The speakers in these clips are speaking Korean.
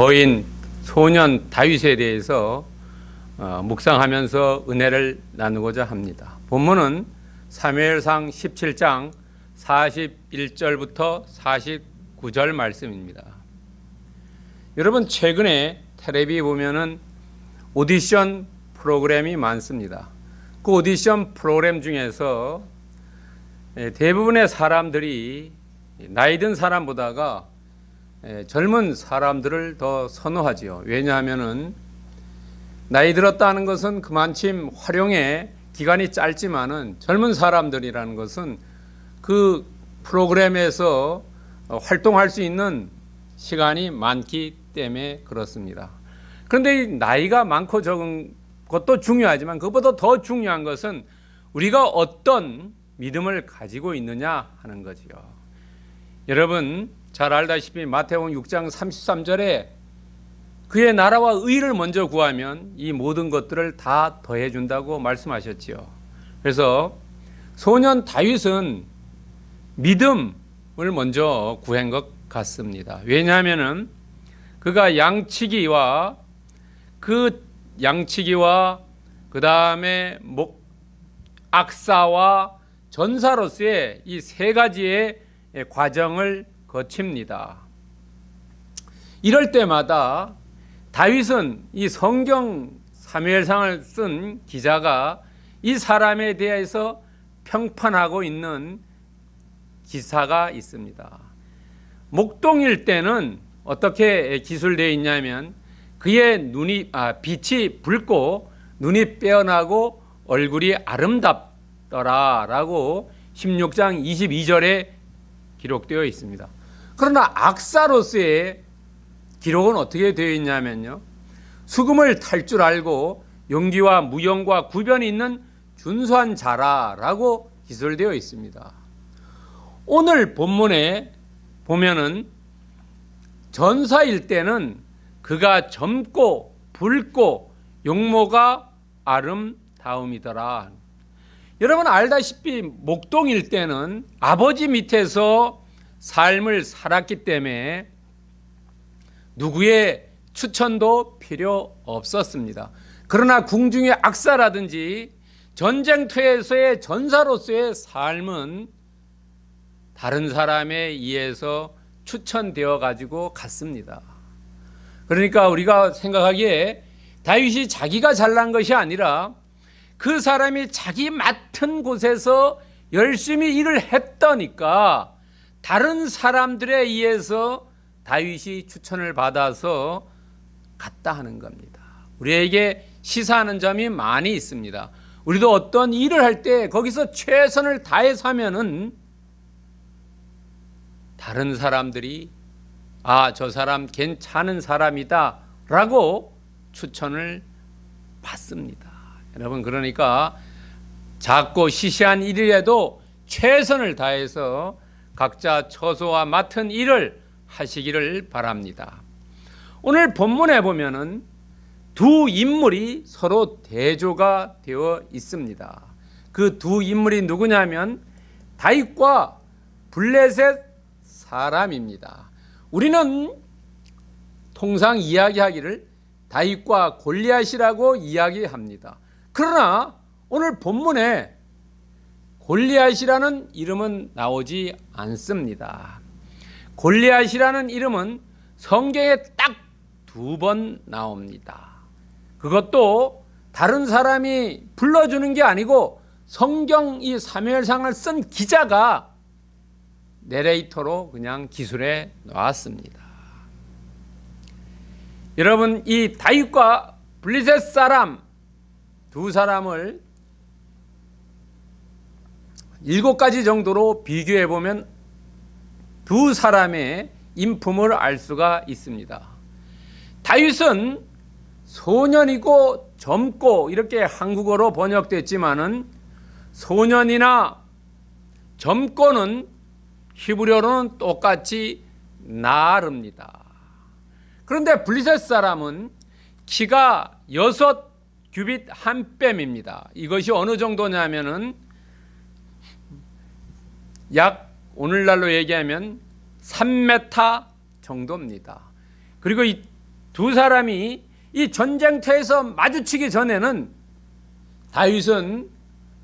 어린 소년 다윗에 대해서 묵상하면서 은혜를 나누고자 합니다. 본문은 사무엘상 17장 41절부터 49절 말씀입니다. 여러분, 최근에 텔레비 보면은 오디션 프로그램이 많습니다. 그 오디션 프로그램 중에서 대부분의 사람들이 나이 든 사람보다가 젊은 사람들을 더 선호하지요. 왜냐하면은 나이 들었다는 것은 그만큼 활용의 기간이 짧지만은 젊은 사람들이라는 것은 그 프로그램에서 활동할 수 있는 시간이 많기 때문에 그렇습니다. 그런데 나이가 많고 적은 것도 중요하지만 그것보다 더 중요한 것은 우리가 어떤 믿음을 가지고 있느냐 하는 거지요. 여러분 잘 알다시피 마태복음 6장 33절에 그의 나라와 의를 먼저 구하면 이 모든 것들을 다 더해 준다고 말씀하셨지요. 그래서 소년 다윗은 믿음을 먼저 구한 것 같습니다. 왜냐하면은 그가 양치기와 그 다음에 악사와 전사로서의 이 세 가지의 과정을 거칩니다. 이럴 때마다 다윗은 이 성경 사무엘상을 쓴 기자가 이 사람에 대해서 평판하고 있는 기사가 있습니다. 목동일 때는 어떻게 기술되어 있냐면 그의 빛이 붉고 눈이 빼어나고 얼굴이 아름답더라라고 16장 22절에 기록되어 있습니다. 그러나 악사로서의 기록은 어떻게 되어 있냐면요, 수금을 탈 줄 알고 용기와 무용과 구변이 있는 준수한 자라라고 기술되어 있습니다. 오늘 본문에 보면은 전사일 때는 그가 젊고 붉고 용모가 아름다움이더라. 여러분 알다시피 목동일 때는 아버지 밑에서 삶을 살았기 때문에 누구의 추천도 필요 없었습니다. 그러나 궁중의 악사라든지 전쟁터에서의 전사로서의 삶은 다른 사람에 의해서 추천되어 가지고 갔습니다. 그러니까 우리가 생각하기에 다윗이 자기가 잘난 것이 아니라 그 사람이 자기 맡은 곳에서 열심히 일을 했다니까 다른 사람들에 의해서 다윗이 추천을 받아서 갔다 하는 겁니다. 우리에게 시사하는 점이 많이 있습니다. 우리도 어떤 일을 할 때 거기서 최선을 다해서 하면은 다른 사람들이 저 사람 괜찮은 사람이다 라고 추천을 받습니다. 여러분, 그러니까 작고 시시한 일이라도 최선을 다해서 각자 처소와 맡은 일을 하시기를 바랍니다. 오늘 본문에 보면은 두 인물이 서로 대조가 되어 있습니다. 그 두 인물이 누구냐면 다윗과 블레셋 사람입니다. 우리는 통상 이야기하기를 다윗과 골리앗이라고 이야기합니다. 그러나 오늘 본문에 골리앗이라는 이름은 나오지 않습니다. 골리앗이라는 이름은 성경에 딱 2번 나옵니다. 그것도 다른 사람이 불러주는 게 아니고 성경 이 사무엘상을 쓴 기자가 내레이터로 그냥 기술해 놓았습니다. 여러분, 이 다윗과 블레셋 사람 두 사람을 7가지 정도로 비교해 보면 두 사람의 인품을 알 수가 있습니다. 다윗은 소년이고 젊고 이렇게 한국어로 번역됐지만은 소년이나 젊고는 히브리어로는 똑같이 나릅니다. 그런데 블레셋 사람은 키가 6규빗 1뺨입니다. 이것이 어느 정도냐면은 약 오늘날로 얘기하면 3m 정도입니다. 그리고 이 두 사람이 이 전쟁터에서 마주치기 전에는 다윗은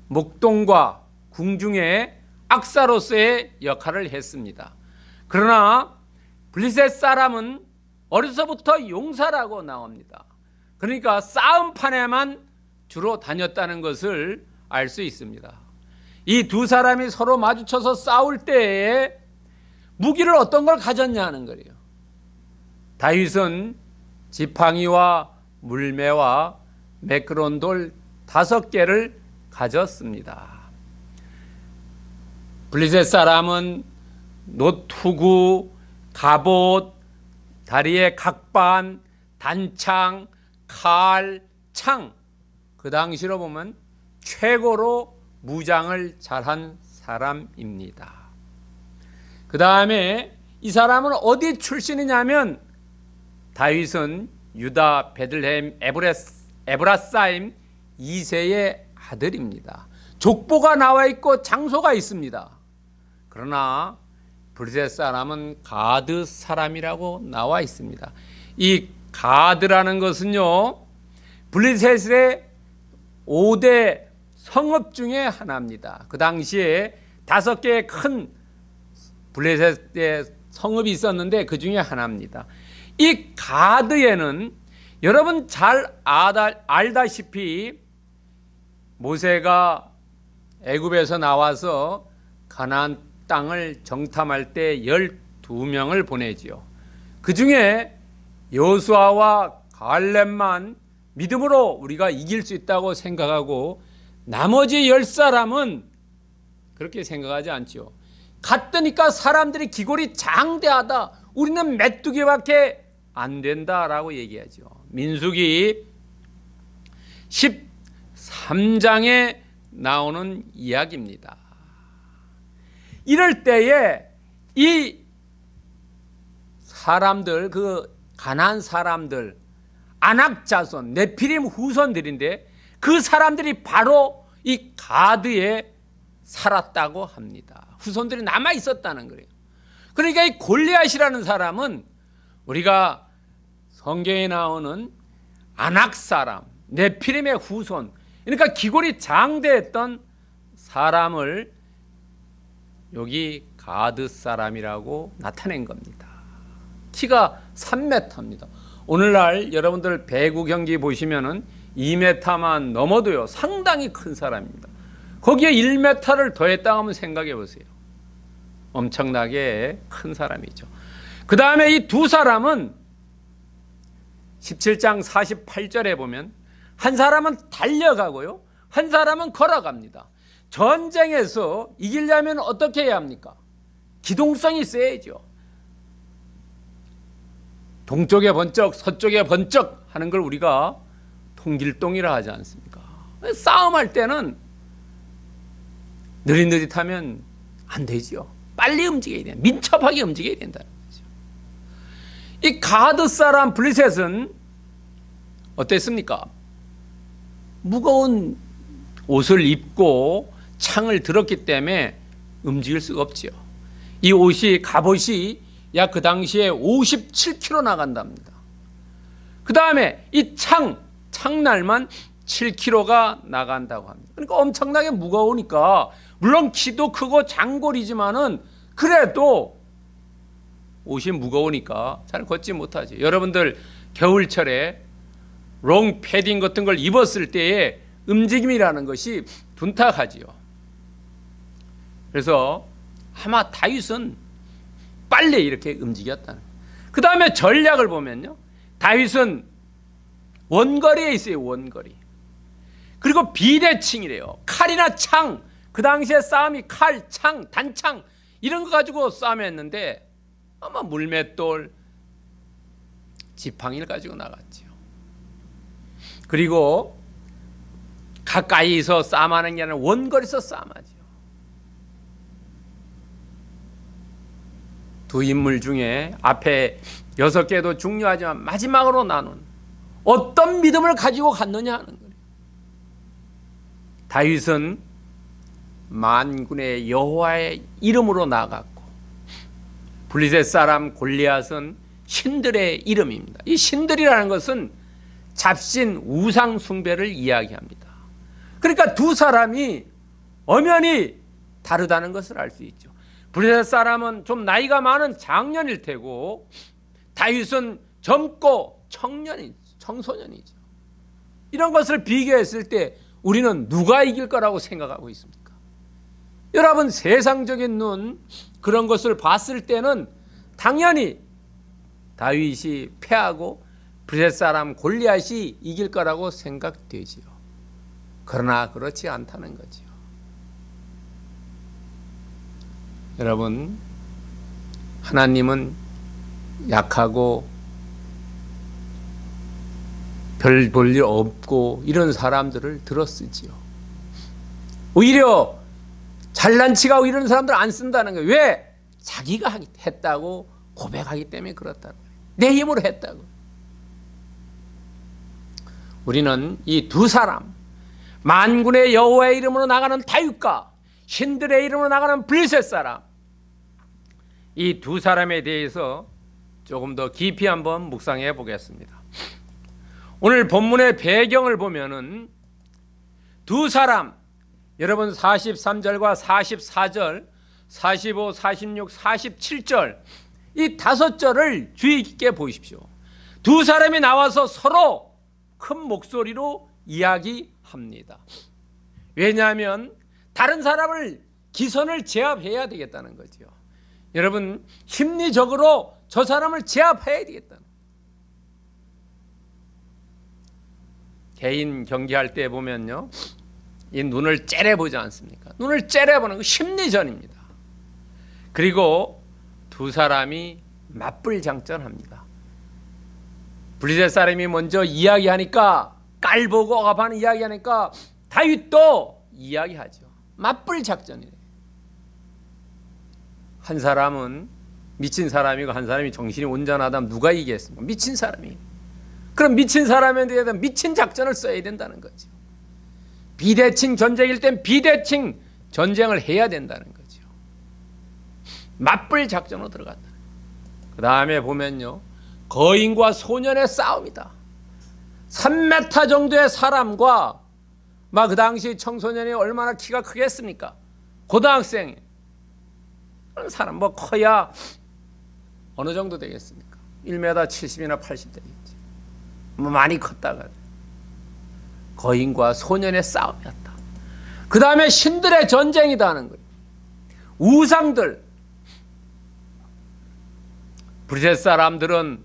목동과 궁중의 악사로서의 역할을 했습니다. 그러나 블레셋 사람은 어려서부터 용사라고 나옵니다. 그러니까 싸움판에만 주로 다녔다는 것을 알 수 있습니다. 이 두 사람이 서로 마주쳐서 싸울 때에 무기를 어떤 걸 가졌냐 하는 거예요. 다윗은 지팡이와 물매와 매끄러운 돌 5개를 가졌습니다. 블레셋 사람은 노투구, 갑옷, 다리에 각반, 단창, 칼, 창, 그 당시로 보면 최고로 무장을 잘한 사람입니다. 그 다음에 이 사람은 어디 출신이냐면 다윗은 유다 베들레헴 에브라사임 2세의 아들입니다. 족보가 나와 있고 장소가 있습니다. 그러나 블레셋 사람은 가드 사람이라고 나와 있습니다. 이 가드라는 것은요, 블레셋의 5대 성읍 중에 하나입니다. 그 당시에 5개의 큰 블레셋의 성읍이 있었는데 그 중에 하나입니다. 이 가드에는 여러분 잘 알다시피 모세가 애굽에서 나와서 가나안 땅을 정탐할 때 12명을 보내지요. 그 중에 여호수아와 갈렙만 믿음으로 우리가 이길 수 있다고 생각하고 나머지 10사람은 그렇게 생각하지 않죠. 갔더니까 사람들이 기골이 장대하다. 우리는 메뚜기밖에 안 된다라고 얘기하죠. 민수기 13장에 나오는 이야기입니다. 이럴 때에 이 사람들, 그 가나안 사람들, 아낙 자손, 네피림 후손들인데 그 사람들이 바로 이 가드에 살았다고 합니다. 후손들이 남아 있었다는 거예요. 그러니까 이 골리앗이라는 사람은 우리가 성경에 나오는 아낙 사람, 네피림의 후손, 그러니까 기골이 장대했던 사람을 여기 가드 사람이라고 나타낸 겁니다. 키가 3m입니다. 오늘날 여러분들 배구 경기 보시면은 2m만 넘어도요 상당히 큰 사람입니다. 거기에 1m를 더했다 하면 생각해 보세요. 엄청나게 큰 사람이죠. 그 다음에 이 두 사람은 17장 48절에 보면 한 사람은 달려가고요, 한 사람은 걸어갑니다. 전쟁에서 이기려면 어떻게 해야 합니까? 기동성이 있어야죠. 동쪽에 번쩍 서쪽에 번쩍 하는 걸 우리가 통길동이라 하지 않습니까? 싸움할 때는 느릿느릿하면 안 되죠. 빨리 움직여야 돼요. 민첩하게 움직여야 된다는 거죠. 이 가드 사람 블레셋은 어땠습니까? 무거운 옷을 입고 창을 들었기 때문에 움직일 수가 없죠. 이 옷이, 갑옷이 약 그 당시에 57kg 나간답니다. 그 다음에 이 창날만 7kg가 나간다고 합니다. 그러니까 엄청나게 무거우니까, 물론 키도 크고 장골이지만은 그래도 옷이 무거우니까 잘 걷지 못하죠. 여러분들 겨울철에 롱 패딩 같은 걸 입었을 때의 움직임이라는 것이 둔탁하지요. 그래서 아마 다윗은 빨리 이렇게 움직였다는. 그 다음에 전략을 보면요, 다윗은 원거리에 있어요. 원거리. 그리고 비대칭이래요. 칼이나 창, 그 당시에 싸움이 칼, 창, 단창 이런 거 가지고 싸움했는데 아마 물맷돌, 지팡이를 가지고 나갔죠. 그리고 가까이서 싸움하는 게 아니라 원거리에서 싸움하죠. 두 인물 중에 앞에 6개도 중요하지만 마지막으로 나눈 어떤 믿음을 가지고 갔느냐 하는 거예요. 다윗은 만군의 여호와의 이름으로 나갔고, 블레셋 사람 골리앗은 신들의 이름입니다. 이 신들이라는 것은 잡신 우상 숭배를 이야기합니다. 그러니까 두 사람이 엄연히 다르다는 것을 알 수 있죠. 브레셋 사람은 좀 나이가 많은 장년일 테고 다윗은 젊고 청소년이죠. 이런 것을 비교했을 때 우리는 누가 이길 거라고 생각하고 있습니까? 여러분, 세상적인 눈, 그런 것을 봤을 때는 당연히 다윗이 패하고 브레셋 사람 골리앗이 이길 거라고 생각되지요. 그러나 그렇지 않다는 거지요. 여러분, 하나님은 약하고 별 볼 일 없고 이런 사람들을 들어쓰지요. 오히려 잘난 척하고 이런 사람들 안 쓴다는 거예요. 왜? 자기가 했다고 고백하기 때문에 그렇다는 거예요. 내 힘으로 했다고. 우리는 이 두 사람, 만군의 여호와의 이름으로 나가는 다윗과 신들의 이름으로 나가는 블레셋 사람, 이 두 사람에 대해서 조금 더 깊이 한번 묵상해 보겠습니다. 오늘 본문의 배경을 보면은 두 사람, 여러분 43절과 44절, 45, 46, 47절 이 5절을 주의 깊게 보십시오. 두 사람이 나와서 서로 큰 목소리로 이야기합니다. 왜냐하면 다른 사람을 기선을 제압해야 되겠다는 거죠. 여러분, 심리적으로 저 사람을 제압해야 되겠다는 거예요. 개인 경기할 때 보면요, 이 눈을 째려보지 않습니까? 눈을 째려보는 거 심리전입니다. 그리고 두 사람이 맞불장전합니다. 블레셋 사람이 먼저 이야기하니까, 깔보고 억압하는 이야기하니까 다윗도 이야기하죠. 맞불작전이래요. 한 사람은 미친 사람이고 한 사람이 정신이 온전하다면 누가 이기겠습니까? 미친 사람이. 그럼 미친 사람에 대해서 미친 작전을 써야 된다는 거죠. 비대칭 전쟁일 땐 비대칭 전쟁을 해야 된다는 거죠. 맞불 작전으로 들어간다. 그 다음에 보면요, 거인과 소년의 싸움이다. 3m 정도의 사람과 막 그 당시 청소년이 얼마나 키가 크겠습니까? 고등학생 그런 사람 뭐 커야 어느 정도 되겠습니까? 1m 70이나 80 되겠지. 뭐 많이 컸다가 거인과 소년의 싸움이었다. 그 다음에 신들의 전쟁이다 하는 거예요. 우상들. 브레셋 사람들은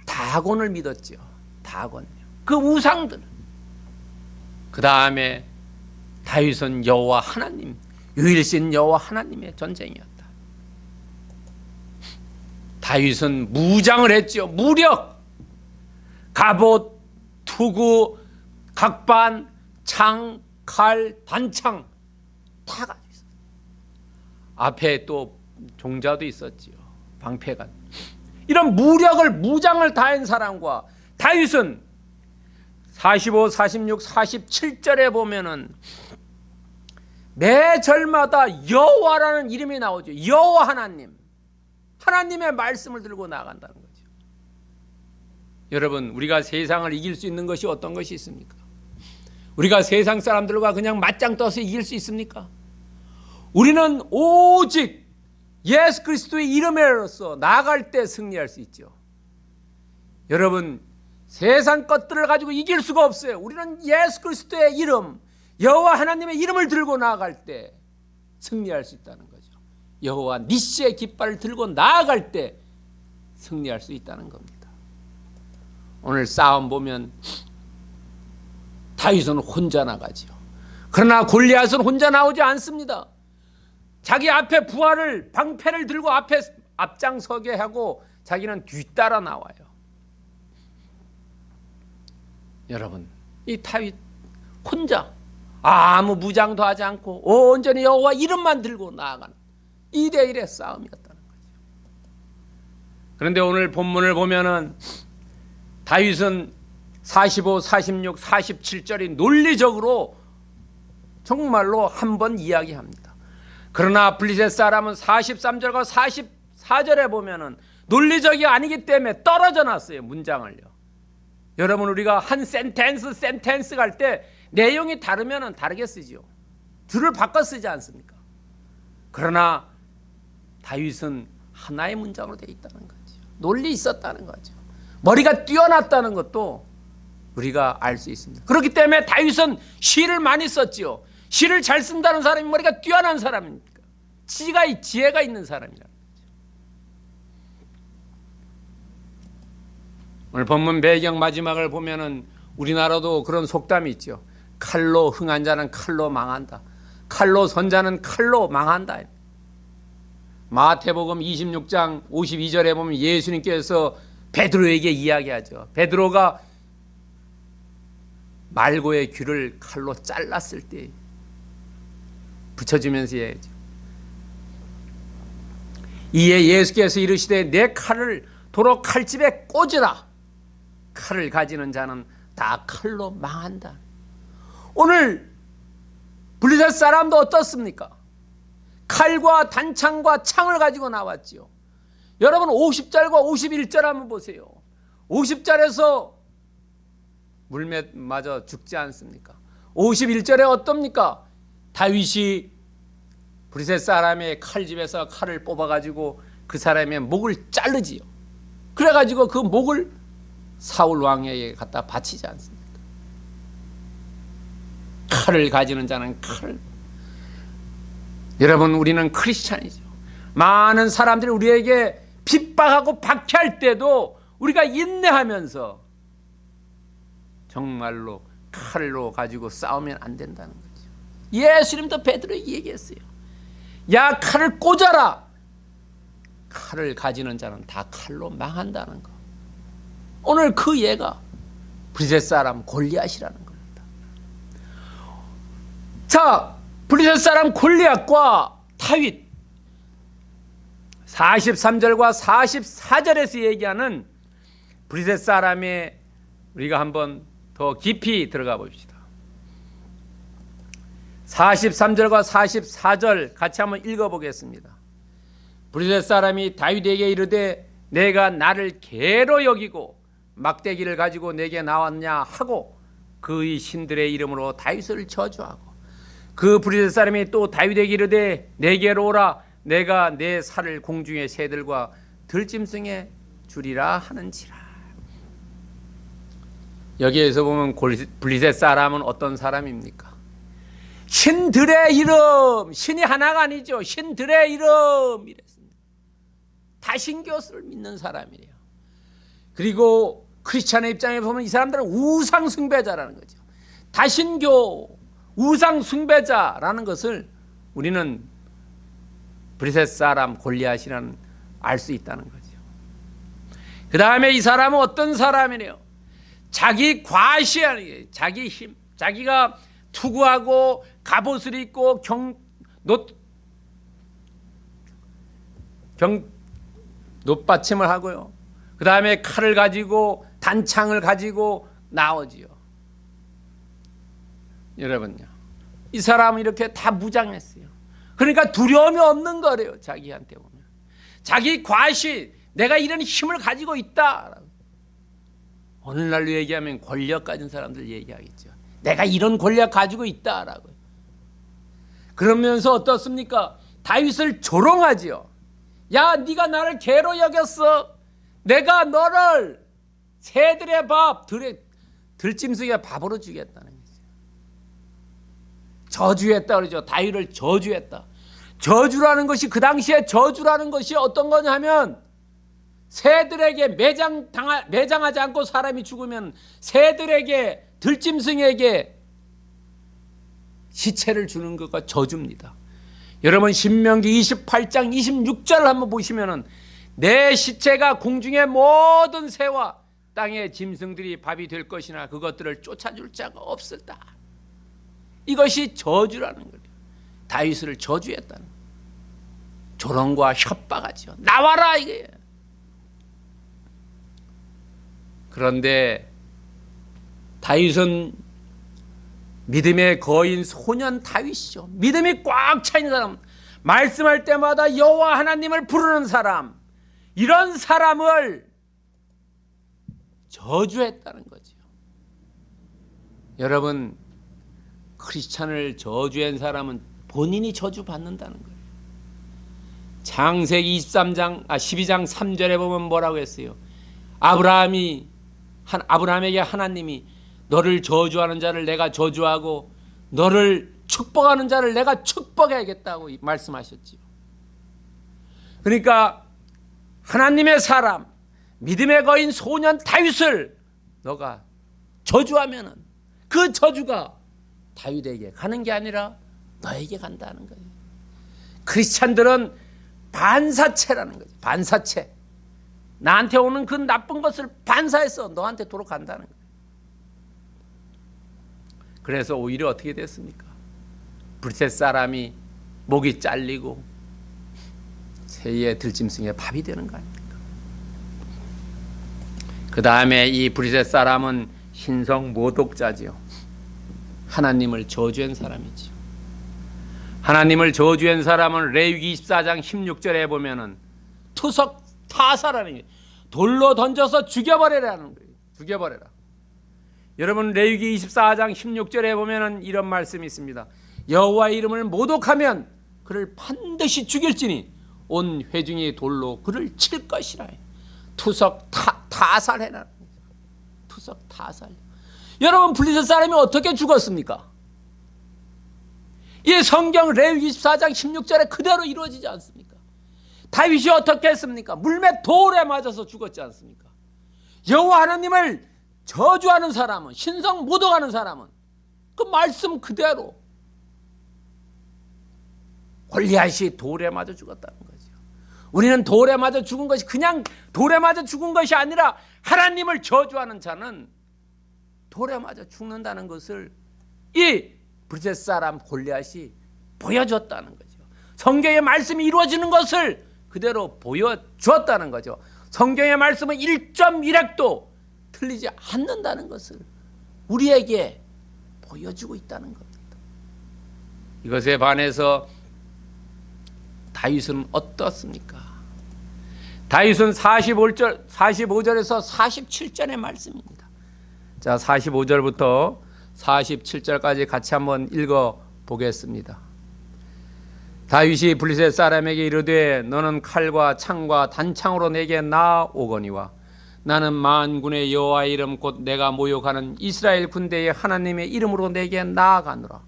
다곤을 믿었죠. 다곤. 그 우상들. 그 다음에 다윗은 여호와 하나님, 유일신 여호와 하나님의 전쟁이었다. 다윗은 무장을 했죠. 무력, 갑옷, 투구, 각반, 창, 칼, 단창 다 가지고 있었어요. 앞에 또 종자도 있었지요. 방패가. 이런 무력을, 무장을 다한 사람과 다윗은 45, 46, 47절에 보면은 매 절마다 여호와라는 이름이 나오죠. 여호와 하나님, 하나님의 말씀을 들고 나간다는 거죠. 여러분, 우리가 세상을 이길 수 있는 것이 어떤 것이 있습니까? 우리가 세상 사람들과 그냥 맞짱 떠서 이길 수 있습니까? 우리는 오직 예수 그리스도의 이름으로써 나아갈 때 승리할 수 있죠. 여러분, 세상 것들을 가지고 이길 수가 없어요. 우리는 예수 그리스도의 이름, 여호와 하나님의 이름을 들고 나아갈 때 승리할 수 있다는 거죠. 여호와 니시의 깃발을 들고 나아갈 때 승리할 수 있다는 겁니다. 오늘 싸움 보면 다윗은 혼자 나가죠. 그러나 골리앗은 혼자 나오지 않습니다. 자기 앞에 부하를, 방패를 들고 앞에 앞장서게 하고 자기는 뒤따라 나와요. 여러분, 이 다윗 혼자 아무 무장도 하지 않고 온전히 여호와 이름만 들고 나아가는 2대1의 싸움이었다는 거죠. 그런데 오늘 본문을 보면은 다윗은 45, 46, 47절이 논리적으로 정말로 한번 이야기합니다. 그러나 블레셋 사람은 43절과 44절에 보면은 논리적이 아니기 때문에 떨어져 놨어요. 문장을요. 여러분, 우리가 한 센텐스 갈 때 내용이 다르면 다르게 쓰지요. 줄을 바꿔 쓰지 않습니까? 그러나 다윗은 하나의 문장으로 되어 있다는 거죠. 논리 있었다는 거죠. 머리가 뛰어났다는 것도 우리가 알 수 있습니다. 그렇기 때문에 다윗은 시를 많이 썼지요. 시를 잘 쓴다는 사람이 머리가 뛰어난 사람입니까? 지혜가 있는 사람이라는 거죠. 오늘 본문 배경 마지막을 보면은 우리나라도 그런 속담이 있죠. 칼로 흥한 자는 칼로 망한다. 칼로 선 자는 칼로 망한다. 마태복음 26장 52절에 보면 예수님께서 베드로에게 이야기하죠. 베드로가 말고의 귀를 칼로 잘랐을 때 붙여주면서 이야기하죠. 이에 예수께서 이르시되 내 칼을 도로 칼집에 꽂으라. 칼을 가지는 자는 다 칼로 망한다. 오늘 블레셋 사람도 어떻습니까? 칼과 단창과 창을 가지고 나왔지요. 여러분 50절과 51절 한번 보세요. 50절에서 물맷 맞아 죽지 않습니까? 51절에 어떻습니까? 다윗이 블레셋 사람의 칼집에서 칼을 뽑아가지고 그 사람의 목을 자르지요. 그래가지고 그 목을 사울 왕에게 갖다 바치지 않습니까? 칼을 가지는 자는 칼을. 여러분, 우리는 크리스찬이죠. 많은 사람들이 우리에게 핍박하고 박해할 때도 우리가 인내하면서 정말로 칼로 가지고 싸우면 안 된다는 거죠. 예수님도 베드로에게 얘기했어요. 야, 칼을 꽂아라. 칼을 가지는 자는 다 칼로 망한다는 거. 오늘 그 예가 블레셋 사람 골리앗이라는 겁니다. 자, 블레셋 사람 골리앗과 다윗 43절과 44절에서 얘기하는 블레셋 사람의 우리가 한번 더 깊이 들어가 봅시다. 43절과 44절 같이 한번 읽어보겠습니다. 블레셋 사람이 다윗에게 이르되 내가 나를 개로 여기고 막대기를 가지고 내게 나왔냐 하고 그의 신들의 이름으로 다윗을 저주하고 그 블레셋 사람이 또 다윗에게 이르되 내게로 오라 내가 내 살을 공중의 새들과 들짐승에 주리라 하는지라. 여기에서 보면 블레셋 사람은 어떤 사람입니까? 신들의 이름, 신이 하나가 아니죠. 신들의 이름 이랬습니다. 다신교를 믿는 사람이에요. 그리고 크리스찬의 입장에 보면 이 사람들은 우상 숭배자라는 거죠. 다신교 우상 숭배자라는 것을 우리는 블레셋 사람 골리앗이라는 알 수 있다는 거죠. 그 다음에 이 사람은 어떤 사람이래요? 자기 과시하는 게 자기 힘, 자기가 투구하고 갑옷을 입고 놋받침을 하고요. 그 다음에 칼을 가지고 단창을 가지고 나오지요. 여러분요, 이 사람은 이렇게 다 무장했어요. 그러니까 두려움이 없는 거래요. 자기한테 보면 자기 과시, 내가 이런 힘을 가지고 있다. 오늘날로 얘기하면 권력 가진 사람들 얘기하겠죠. 내가 이런 권력 가지고 있다라고. 그러면서 어떻습니까? 다윗을 조롱하지요. 야, 네가 나를 개로 여겼어. 내가 너를 새들의 밥, 들짐승의 밥으로 주겠다는 거죠. 저주했다 그러죠. 다윗을 저주했다. 저주라는 것이, 그 당시에 저주라는 것이 어떤 거냐 하면 새들에게 매장하지 않고 사람이 죽으면 새들에게, 들짐승에게 시체를 주는 것과 저주입니다. 여러분 신명기 28장 26절을 한번 보시면은 내 시체가 공중의 모든 새와 땅의 짐승들이 밥이 될 것이나 그것들을 쫓아줄 자가 없었다. 이것이 저주라는 거예요. 다윗을 저주했다는 거예요. 조롱과 협박하죠. 나와라 이거예요. 그런데 다윗은 믿음의 거인 소년 다윗이죠. 믿음이 꽉 차 있는 사람, 말씀할 때마다 여호와 하나님을 부르는 사람, 이런 사람을 저주했다는 거죠. 여러분, 크리스찬을 저주한 사람은 본인이 저주받는다는 거예요. 창세기 12장 3절에 보면 뭐라고 했어요? 아브라함에게 하나님이 너를 저주하는 자를 내가 저주하고 너를 축복하는 자를 내가 축복해야겠다고 말씀하셨지요. 그러니까 하나님의 사람, 믿음의 거인 소년 다윗을 너가 저주하면은 그 저주가 다윗에게 가는 게 아니라 너에게 간다는 거예요. 크리스찬들은 반사체라는 거죠. 반사체. 나한테 오는 그 나쁜 것을 반사해서 너한테 도로 간다는 거예요. 그래서 오히려 어떻게 됐습니까? 블레셋 사람이 목이 잘리고 새의 들짐승의 밥이 되는 거 아닙니까? 그 다음에 이 블레셋 사람은 신성 모독자지요. 하나님을 저주한 사람이지요. 하나님을 저주한 사람은 레위기 24장 16절에 보면은 투석 타사라는 게 돌로 던져서 죽여버리라는 거예요. 죽여버려라. 여러분, 레위기 24장 16절에 보면은 이런 말씀이 있습니다. 여호와의 이름을 모독하면 그를 반드시 죽일지니 온 회중이 돌로 그를 칠 것이라. 투석 타살해라. 투석 타살. 여러분, 블레셋 사람이 어떻게 죽었습니까? 이 성경 레위기 24장 16절에 그대로 이루어지지 않습니까? 다윗이 어떻게 했습니까? 물매 돌에 맞아서 죽었지 않습니까? 여호와 하나님을 저주하는 사람은, 신성 모독하는 사람은 그 말씀 그대로 골리앗이 돌에 맞아 죽었다는 거죠. 우리는 돌에 맞아 죽은 것이 그냥 돌에 맞아 죽은 것이 아니라 하나님을 저주하는 자는 돌에 맞아 죽는다는 것을 이 블레셋 사람 골리앗이 보여줬다는 거죠. 성경의 말씀이 이루어지는 것을 그대로 보여주었다는 거죠. 성경의 말씀은 1.1핵도 틀리지 않는다는 것을 우리에게 보여주고 있다는 겁니다. 이것에 반해서 다윗은 어떻습니까? 다윗은 45절에서 47절의 말씀입니다. 자, 45절부터 47절까지 같이 한번 읽어보겠습니다. 다윗이 블레셋 사람에게 이르되 너는 칼과 창과 단창으로 내게 나오거니와 나는 만군의 여호와의 이름 곧 내가 모욕하는 이스라엘 군대의 하나님의 이름으로 내게 나아가노라.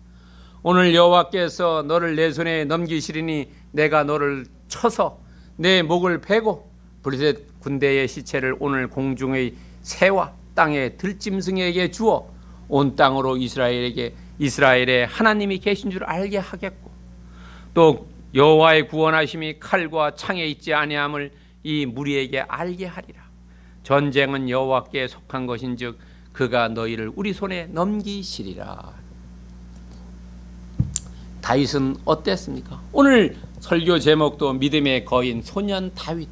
오늘 여호와께서 너를 내 손에 넘기시리니 내가 너를 쳐서 내 목을 베고 블레셋 군대의 시체를 오늘 공중의 새와 땅의 들짐승에게 주어 온 땅으로 이스라엘의 하나님이 계신 줄 알게 하겠고 또 여호와의 구원하심이 칼과 창에 있지 아니함을 이 무리에게 알게 하리라. 전쟁은 여호와께 속한 것인즉 그가 너희를 우리 손에 넘기시리라. 다윗은 어땠습니까? 오늘 설교 제목도 믿음의 거인 소년 다윗.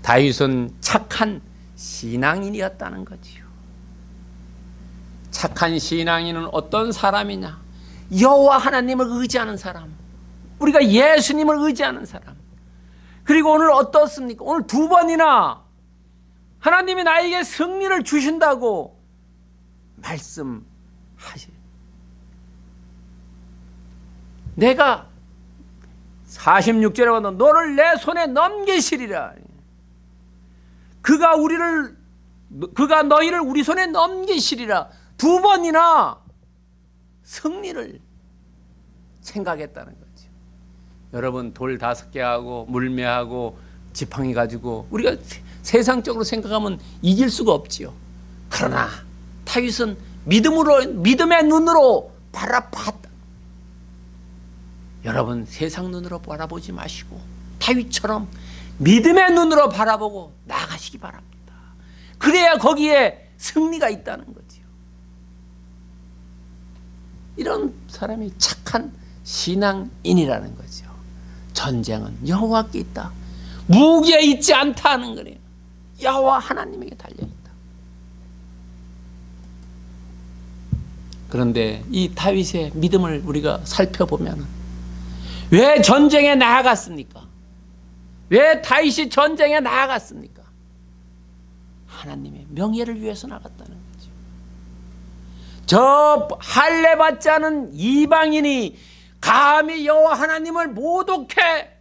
다윗은 착한 신앙인이었다는 거지요. 착한 신앙인은 어떤 사람이냐? 여호와 하나님을 의지하는 사람, 우리가 예수님을 의지하는 사람. 그리고 오늘 어떻습니까? 오늘 두 번이나 하나님이 나에게 승리를 주신다고 말씀하시. 내가 46절에 보면 너를 내 손에 넘기시리라. 그가 너희를 우리 손에 넘기시리라. 두 번이나 승리를 생각했다는 거죠. 여러분, 돌 5개하고 물매하고 지팡이 가지고 우리가 세상적으로 생각하면 이길 수가 없지요. 그러나 다윗은 믿음의 눈으로 바라봤다. 여러분, 세상 눈으로 바라보지 마시고 다윗처럼 믿음의 눈으로 바라보고 나아가시기 바랍니다. 그래야 거기에 승리가 있다는 거지요. 이런 사람이 착한 신앙인이라는 거죠. 전쟁은 여호와께 있다. 무기에 있지 않다는 거예요. 여호와 하나님에게 달려있다. 그런데 이 다윗의 믿음을 우리가 살펴보면 왜 전쟁에 나아갔습니까? 왜 다윗이 전쟁에 나아갔습니까? 하나님의 명예를 위해서 나갔다는 거죠. 저 할례 받지 않은 이방인이 감히 여호와 하나님을 모독해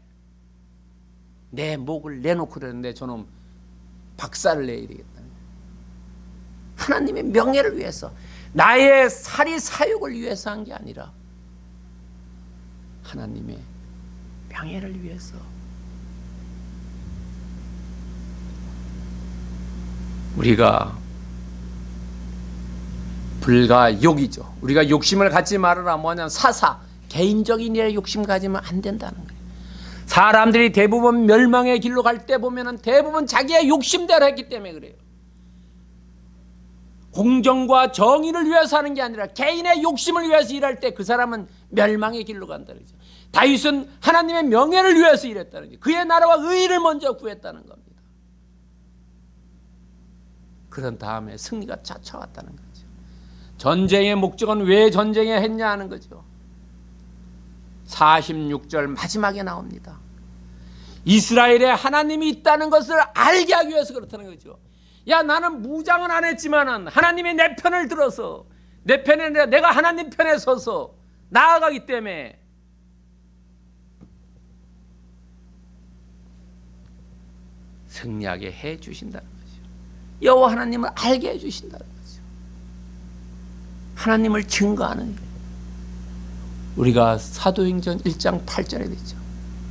내 목을 내놓고 그러는데 저놈 박살을 내야 되겠다는 거예요. 하나님의 명예를 위해서, 나의 사리 사욕을 위해서 한 게 아니라 하나님의 명예를 위해서. 우리가 불가욕이죠. 우리가 욕심을 갖지 말아라. 뭐냐면 사사, 개인적인 일에 욕심 가지면 안 된다는 거예요. 사람들이 대부분 멸망의 길로 갈 때 보면은 대부분 자기의 욕심대로 했기 때문에 그래요. 공정과 정의를 위해서 하는 게 아니라 개인의 욕심을 위해서 일할 때 그 사람은 멸망의 길로 간다는 거죠. 다윗은 하나님의 명예를 위해서 일했다는 거죠. 그의 나라와 의의를 먼저 구했다는 겁니다. 그런 다음에 승리가 찾아왔다는 거죠. 전쟁의 목적은 왜 전쟁에 했냐 하는 거죠. 46절 마지막에 나옵니다. 이스라엘에 하나님이 있다는 것을 알게 하기 위해서 그렇다는 거죠. 야, 나는 무장은 안 했지만은 하나님이 내 편을 들어서, 내 편에 내가 하나님 편에 서서 나아가기 때문에 승리하게 해 주신다는 거죠. 여호와 하나님을 알게 해 주신다는 거죠. 하나님을 증거하는 일. 우리가 사도행전 1장 8절에 있죠.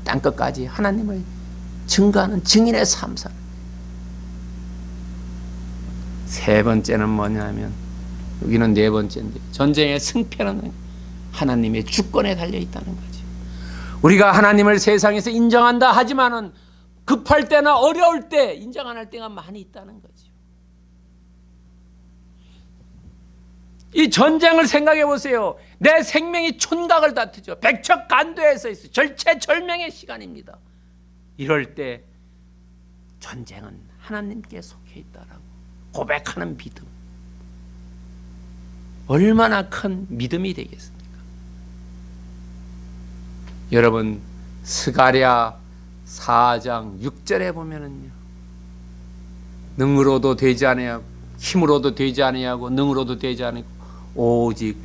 땅끝까지 하나님을 증거하는 증인의 삶 사는. 세 번째는 뭐냐면, 여기는 네 번째인데, 전쟁의 승패는 하나님의 주권에 달려 있다는 거죠. 우리가 하나님을 세상에서 인정한다 하지만은 급할 때나 어려울 때 인정 안 할 때가 많이 있다는 거죠. 이 전쟁을 생각해 보세요. 내 생명이 촌각을 다투죠. 백척간도에 서 있어요. 절체절명의 시간입니다. 이럴 때 전쟁은 하나님께 속해 있다라고 고백하는 믿음, 얼마나 큰 믿음이 되겠습니까? 여러분, 스가랴 4장 6절에 보면은요, 능으로도 되지 아니하고 힘으로도 되지 아니하고 능으로도 되지 아니고 오직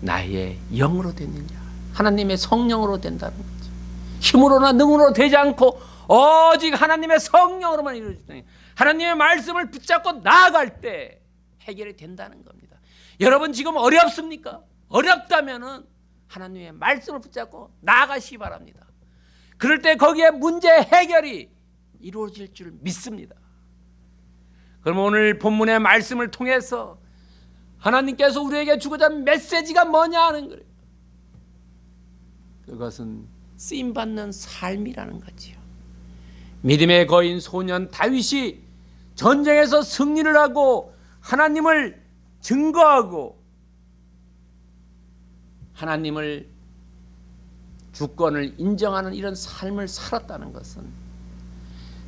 나의 영으로 되느냐, 하나님의 성령으로 된다는 거죠. 힘으로나 능으로 되지 않고 오직 하나님의 성령으로만 이루어지는, 하나님의 말씀을 붙잡고 나아갈 때 해결이 된다는 겁니다. 여러분 지금 어렵습니까? 어렵다면은 하나님의 말씀을 붙잡고 나아가시기 바랍니다. 그럴 때 거기에 문제 해결이 이루어질 줄 믿습니다. 그럼 오늘 본문의 말씀을 통해서 하나님께서 우리에게 주고자 하는 메시지가 뭐냐 하는 거예요. 그것은 쓰임받는 삶이라는 거지요. 믿음의 거인 소년 다윗이 전쟁에서 승리를 하고 하나님을 증거하고 하나님을 주권을 인정하는 이런 삶을 살았다는 것은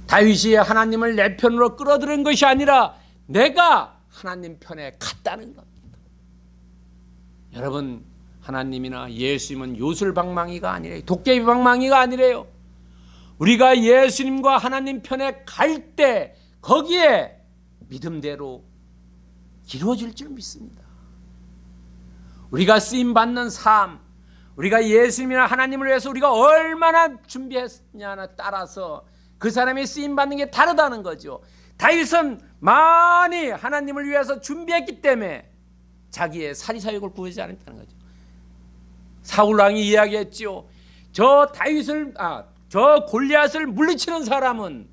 다윗이 하나님을 내 편으로 끌어들인 것이 아니라 내가 하나님 편에 갔다는 겁니다. 여러분, 하나님이나 예수님은 요술방망이가 아니래요. 도깨비 방망이가 아니래요. 우리가 예수님과 하나님 편에 갈 때 거기에 믿음대로 이루어질 줄 믿습니다. 우리가 쓰임받는 삶, 우리가 예수님이나 하나님을 위해서 우리가 얼마나 준비했냐에 따라서 그 사람이 쓰임받는 게 다르다는 거죠. 다윗은 많이 하나님을 위해서 준비했기 때문에 자기의 사리사욕을 구하지 않았다는 거죠. 사울왕이 이야기했죠. 저 골리앗을 물리치는 사람은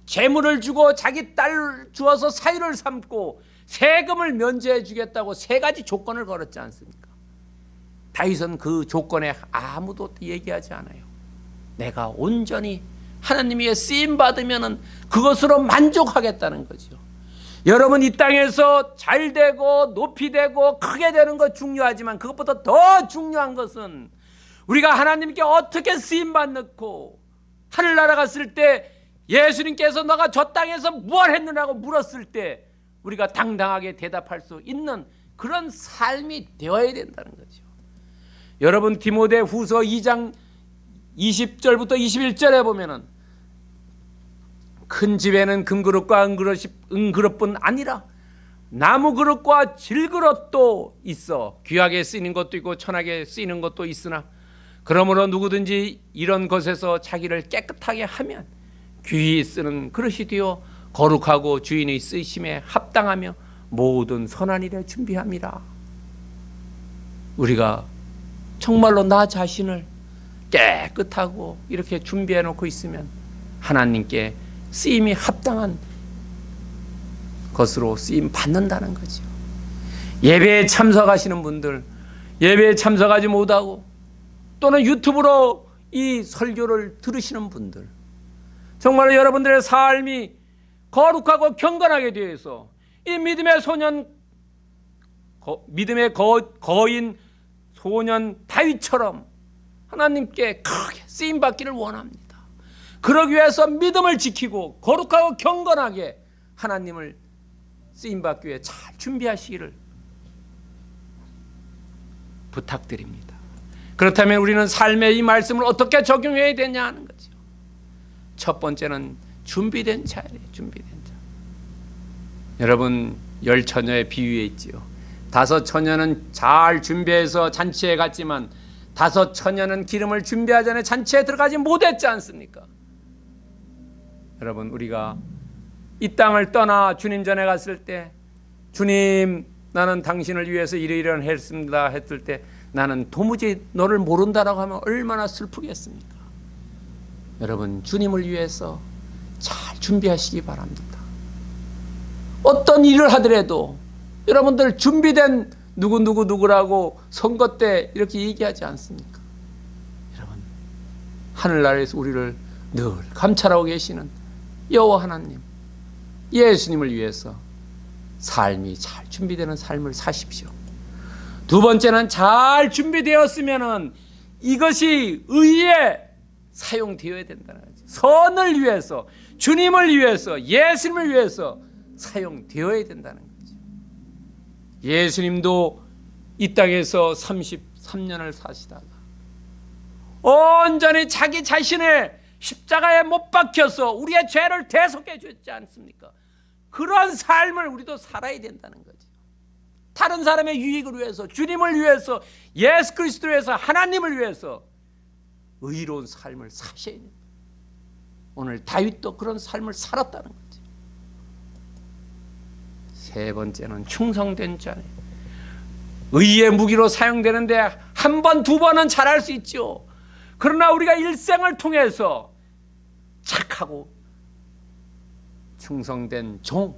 재물을 주고 자기 딸 주어서 사위를 삼고 세금을 면제해 주겠다고 세 가지 조건을 걸었지 않습니까? 다윗은 그 조건에 아무도 얘기하지 않아요. 내가 온전히 하나님 위에 쓰임 받으면 그것으로 만족하겠다는 거죠. 여러분, 이 땅에서 잘 되고 높이 되고 크게 되는 것 중요하지만 그것보다 더 중요한 것은 우리가 하나님께 어떻게 쓰임 받고, 하늘나라 갔을 때 예수님께서 너가 저 땅에서 무엇을 했느냐고 물었을 때 우리가 당당하게 대답할 수 있는 그런 삶이 되어야 된다는 거죠. 여러분, 디모데 후서 2장 20절부터 21절에 보면은 큰 집에는 금그릇과 은그릇뿐 아니라 나무 그릇과 질그릇도 있어 귀하게 쓰이는 것도 있고 천하게 쓰이는 것도 있으나 그러므로 누구든지 이런 것에서 자기를 깨끗하게 하면 귀히 쓰는 그릇이 되어 거룩하고 주인의 쓰심에 합당하며 모든 선한 일에 준비함이라. 우리가 정말로 나 자신을 깨끗하고 이렇게 준비해 놓고 있으면 하나님께 쓰임이 합당한 것으로 쓰임 받는다는 거죠. 예배에 참석하시는 분들, 예배에 참석하지 못하고 또는 유튜브로 이 설교를 들으시는 분들, 정말로 여러분들의 삶이 거룩하고 경건하게 되어서 이 믿음의 소년, 믿음의 거인 소년 다윗처럼 하나님께 크게 쓰임받기를 원합니다. 그러기 위해서 믿음을 지키고 거룩하고 경건하게 하나님을 쓰임받기 위해 잘 준비하시기를 부탁드립니다. 그렇다면 우리는 삶의 이 말씀을 어떻게 적용해야 되냐 하는 거죠. 첫 번째는 준비된 자예요. 준비된 자. 여러분, 10처녀의 비유에 있지요. 5처녀는 잘 준비해서 잔치에 갔지만 5처녀는 기름을 준비하기 전에 잔치에 들어가지 못했지 않습니까? 여러분, 우리가 이 땅을 떠나 주님 전에 갔을 때, 주님 나는 당신을 위해서 이러이러한 했습니다 했을 때 나는 도무지 너를 모른다라고 하면 얼마나 슬프겠습니까? 여러분, 주님을 위해서 잘 준비하시기 바랍니다. 어떤 일을 하더라도 여러분들 준비된 누구라고 선거 때 이렇게 얘기하지 않습니까? 여러분, 하늘나라에서 우리를 늘 감찰하고 계시는 여호와 하나님, 예수님을 위해서 삶이 잘 준비되는 삶을 사십시오. 두 번째는 잘 준비되었으면은 이것이 의에 사용되어야 된다는 거죠. 선을 위해서, 주님을 위해서, 예수님을 위해서 사용되어야 된다는 거죠. 예수님도 이 땅에서 33년을 사시다가 온전히 자기 자신을 십자가에 못 박혀서 우리의 죄를 대속해 주지 않습니까? 그런 삶을 우리도 살아야 된다는 거죠. 다른 사람의 유익을 위해서, 주님을 위해서, 예수 그리스도를 위해서, 하나님을 위해서 의로운 삶을 사셔야 됩니다. 오늘 다윗도 그런 삶을 살았다는 거죠. 세 번째는 충성된 자예요. 의의 무기로 사용되는데 한 번, 두 번은 잘할 수 있죠. 그러나 우리가 일생을 통해서 착하고 충성된 종,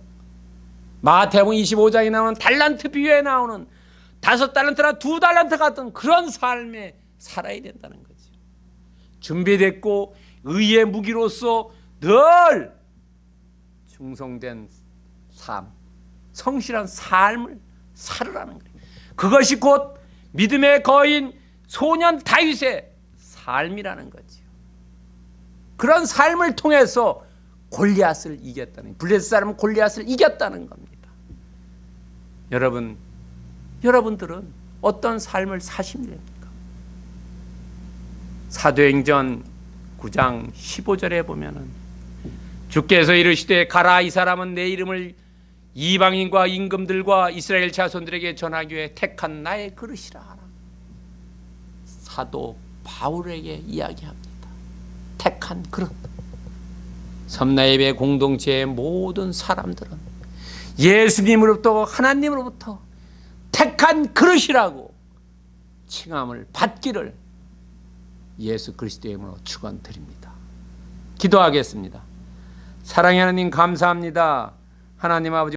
마태복음 25장에 나오는 달란트 비유에 나오는 5달란트나 2달란트 같은 그런 삶에 살아야 된다는 거죠. 준비됐고 의의 무기로서 늘 충성된 삶, 성실한 삶을 살으라는 거예요. 그것이 곧 믿음의 거인 소년 다윗의 삶이라는 거죠. 그런 삶을 통해서 골리앗을 이겼다는, 블레셋 사람은 골리앗을 이겼다는 겁니다. 여러분들은 어떤 삶을 사시면 됩니까? 사도행전 9장 15절에 보면은 주께서 이르시되 가라, 이 사람은 내 이름을 이방인과 임금들과 이스라엘 자손들에게 전하기 위해 택한 나의 그릇이라 하라. 사도 바울에게 이야기합니다. 택한 그릇. 섬나예배 공동체의 모든 사람들은 예수님으로부터, 하나님으로부터 택한 그릇이라고 칭함을 받기를 예수 그리스도의 이름으로 축원드립니다. 기도하겠습니다. 사랑의 하나님, 감사합니다. 하나님 아버지,